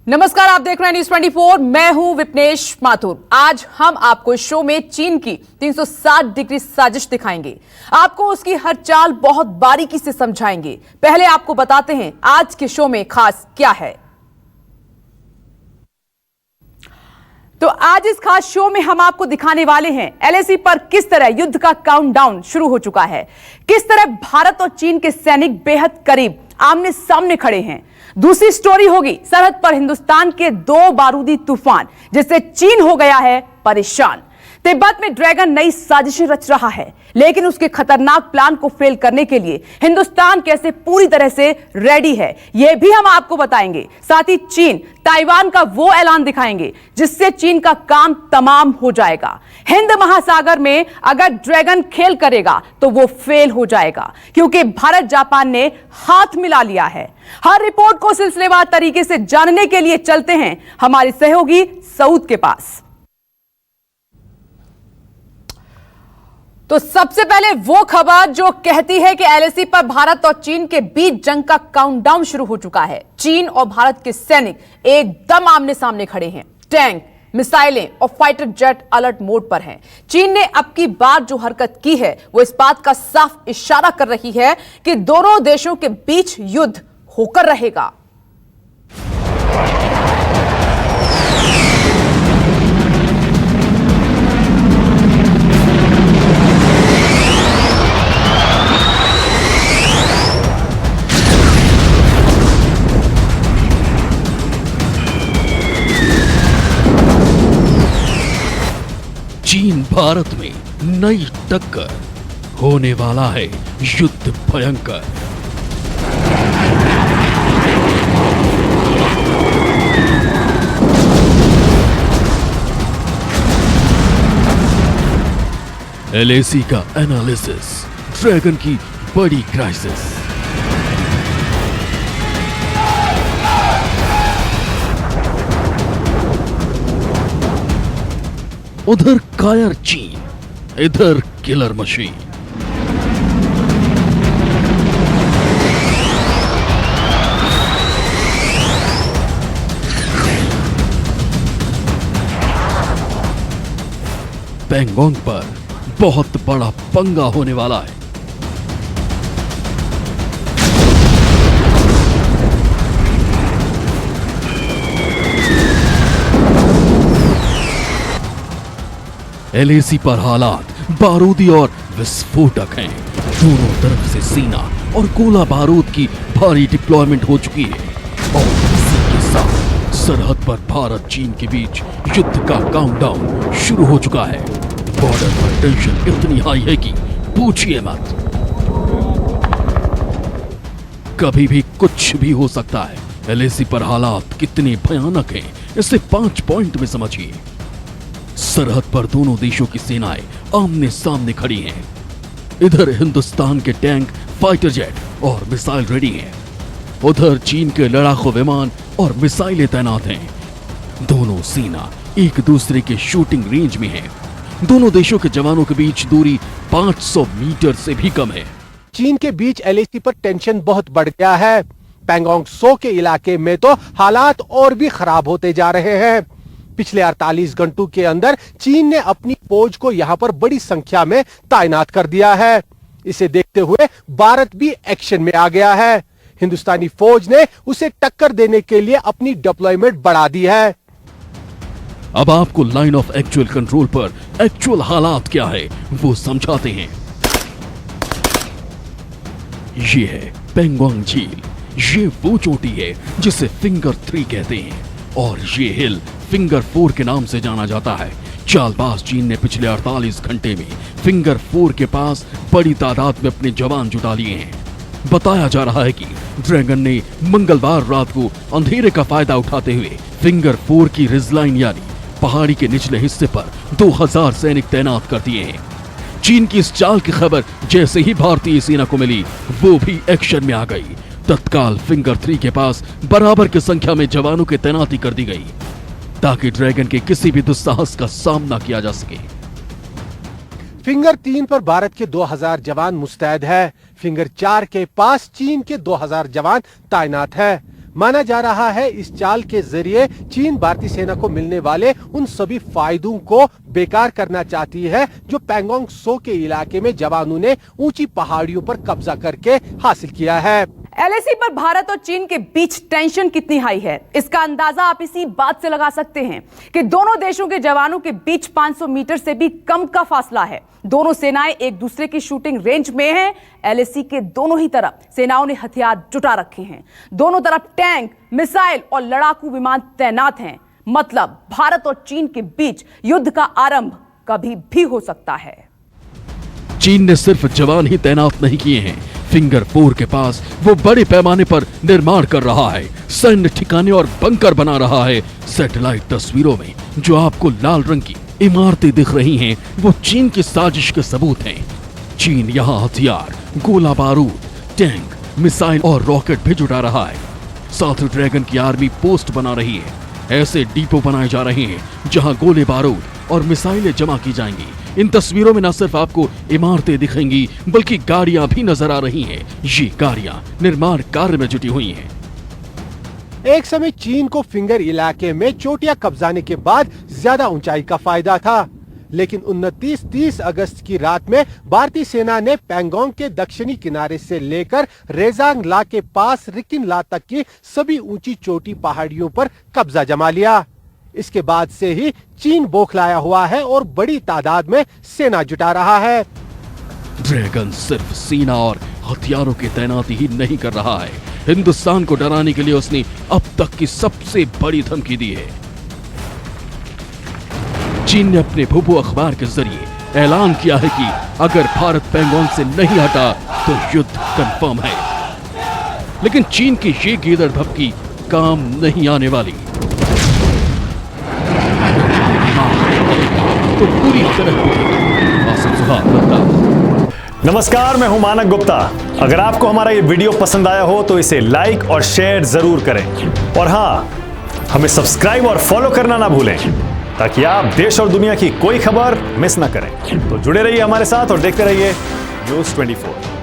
नमस्कार, आप देख रहे हैं न्यूज 24। मैं हूं विपनेश माथुर। आज हम आपको इस शो में चीन की 360 डिग्री साजिश दिखाएंगे। आपको उसकी हर चाल बहुत बारीकी से समझाएंगे। पहले आपको बताते हैं आज के शो में खास क्या है। तो आज इस खास शो में हम आपको दिखाने वाले हैं एलएसी पर किस तरह युद्ध का काउंटडाउन शुरू हो चुका है, किस तरह भारत और चीन के सैनिक बेहद करीब आमने सामने खड़े हैं। दूसरी स्टोरी होगी सरहद पर हिंदुस्तान के 2 बारूदी तूफान, जिससे चीन हो गया है परेशान। तिब्बत में ड्रैगन नई साजिशें रच रहा है, लेकिन उसके खतरनाक प्लान को फेल करने के लिए हिंदुस्तान कैसे पूरी तरह से रेडी है, यह भी हम आपको बताएंगे। साथ ही चीन ताइवान का वो ऐलान दिखाएंगे जिससे चीन का काम तमाम हो जाएगा। हिंद महासागर में अगर ड्रैगन खेल करेगा तो वो फेल हो जाएगा, क्योंकि भारत जापान ने हाथ मिला लिया है। हर रिपोर्ट को सिलसिलेवार तरीके से जानने के लिए चलते हैं हमारे सहयोगी सऊद के पास। तो सबसे पहले वो खबर जो कहती है कि एलएसी पर भारत और चीन के बीच जंग का काउंटडाउन शुरू हो चुका है। चीन और भारत के सैनिक एकदम आमने सामने खड़े हैं। टैंक, मिसाइलें और फाइटर जेट अलर्ट मोड पर हैं। चीन ने अब की बार जो हरकत की है वो इस बात का साफ इशारा कर रही है कि दोनों देशों के बीच युद्ध होकर रहेगा। चीन भारत में नई टक्कर, होने वाला है युद्ध भयंकर। एलएसी का एनालिसिस, ड्रैगन की बड़ी क्राइसिस। उधर कायर चीन, इधर किलर मशीन। पैंगोंग पर बहुत बड़ा पंगा होने वाला है। एलएसी पर हालात बारूदी और विस्फोटक हैं। दोनों तरफ से सीना और गोला बारूद की भारी डिप्लॉयमेंट हो चुकी है और इसी के साथ सरहद पर भारत चीन के बीच युद्ध का काउंटडाउन शुरू हो चुका है। बॉर्डर पर टेंशन इतनी हाई है कि पूछिए मत। कभी भी कुछ भी हो सकता है। एलएसी पर हालात कितने भयानक हैं, इसे 5 पॉइंट में समझिए। सरहद पर दोनों देशों की सेनाएं आमने सामने खड़ी हैं। इधर हिंदुस्तान के टैंक, फाइटर जेट और मिसाइल रेडी हैं। उधर चीन के लड़ाकू विमान और मिसाइलें तैनात हैं। दोनों सेना एक दूसरे के शूटिंग रेंज में हैं। दोनों देशों के जवानों के बीच दूरी 500 मीटर से भी कम है। चीन के बीच एलएसी पर टेंशन बहुत बढ़ गया है। पैंगोंग त्सो के इलाके में तो हालात और भी खराब होते जा रहे हैं। पिछले 48 घंटों के अंदर चीन ने अपनी फौज को यहां पर बड़ी संख्या में तैनात कर दिया है। इसे देखते हुए भारत भी एक्शन में आ गया है। हिंदुस्तानी फौज ने उसे टक्कर देने के लिए अपनी डिप्लॉयमेंट बढ़ा दी है। अब आपको लाइन ऑफ एक्चुअल कंट्रोल पर एक्चुअल हालात क्या है वो समझाते हैं। ये है पैंगोंग झील। ये वो चोटी है जिसे फिंगर 3 कहते हैं और ये हिल फिंगर 4 के नाम से जाना जाता है। चालबाज चीन ने पिछले 48 घंटे में फिंगर 4 के पास बड़ी तादाद में अपने जवान जुटा लिए हैं। बताया जा रहा है कि ड्रैगन ने मंगलवार रात को अंधेरे का फायदा उठाते हुए फिंगर 4 की रिजलाइन यानी पहाड़ी के निचले हिस्से पर 2000 सैनिक तैनात कर दिए हैं। चीन की इस चाल की खबर जैसे ही भारतीय सेना को मिली, वो भी एक्शन में आ गई। तत्काल फिंगर 3 के पास बराबर की संख्या में जवानों की तैनाती कर दी गई ताकि ड्रैगन के किसी भी दुस्साहस का सामना किया जा सके। फिंगर 3 पर भारत के 2000 जवान मुस्तैद है। फिंगर 4 के पास चीन के 2000 जवान तैनात है। माना जा रहा है इस चाल के जरिए चीन भारतीय सेना को मिलने वाले उन सभी फायदों को बेकार करना चाहती है जो पैंगोंग त्सो के इलाके में जवानों ने ऊंची पहाड़ियों पर कब्जा करके हासिल किया है। एलएसी पर भारत और चीन के बीच टेंशन कितनी हाई है, इसका अंदाजा आप इसी बात से लगा सकते हैं कि दोनों देशों के जवानों के बीच 500 मीटर से भी कम का फासला है। दोनों सेनाएं एक दूसरे की शूटिंग रेंज में हैं। एलएसी के दोनों ही तरफ सेनाओं ने हथियार जुटा रखे हैं। दोनों तरफ टैंक, मिसाइल और लड़ाकू विमान तैनात हैं। मतलब भारत और चीन के बीच युद्ध का आरंभ कभी भी हो सकता है। चीन ने सिर्फ जवान ही तैनात नहीं किए हैं, फिंगर 4 के पास वो बड़े पैमाने पर निर्माण कर रहा है, सैन्य ठिकाने और बंकर बना रहा है। सैटेलाइट तस्वीरों में जो आपको लाल रंग की इमारतें दिख रही हैं, वो चीन की साजिश के सबूत हैं। चीन यहाँ हथियार, गोला बारूद, टैंक, मिसाइल और रॉकेट भी जुटा रहा है। साथ ही ड्रैगन की आर्मी पोस्ट बना रही है। ऐसे डिपो बनाए जा रहे हैं जहां गोले बारूद और मिसाइलें जमा की जाएंगी। इन तस्वीरों में न सिर्फ आपको इमारतें दिखेंगी बल्कि गाड़ियां भी नजर आ रही हैं। ये गाड़ियां निर्माण कार्य में जुटी हुई हैं। एक समय चीन को फिंगर इलाके में चोटियां कब्जाने के बाद ज्यादा ऊंचाई का फायदा था, लेकिन 29-30 अगस्त की रात में भारतीय सेना ने पैंगोंग के दक्षिणी किनारे से लेकर रेजांग ला के पास रिकिन ला तक की सभी ऊंची चोटी पहाड़ियों पर कब्जा जमा लिया। इसके बाद से ही चीन बौखलाया हुआ है और बड़ी तादाद में सेना जुटा रहा है। ड्रैगन सिर्फ सेना और हथियारों की तैनाती ही नहीं कर रहा है, हिंदुस्तान को डराने के लिए उसने अब तक की सबसे बड़ी धमकी दी है। चीन ने अपने भूपू अखबार के जरिए ऐलान किया है कि अगर भारत पैंगोंग से नहीं हटा तो युद्ध कंफर्म है। लेकिन चीन की ये गीदड़ भभकी काम नहीं आने वाली। तो पूरी तरह नमस्कार, मैं हूं मानक गुप्ता। अगर आपको हमारा ये वीडियो पसंद आया हो तो इसे लाइक और शेयर जरूर करें, और हां, हमें सब्सक्राइब और फॉलो करना ना भूलें ताकि आप देश और दुनिया की कोई खबर मिस ना करें। तो जुड़े रहिए हमारे साथ और देखते रहिए न्यूज़ 24।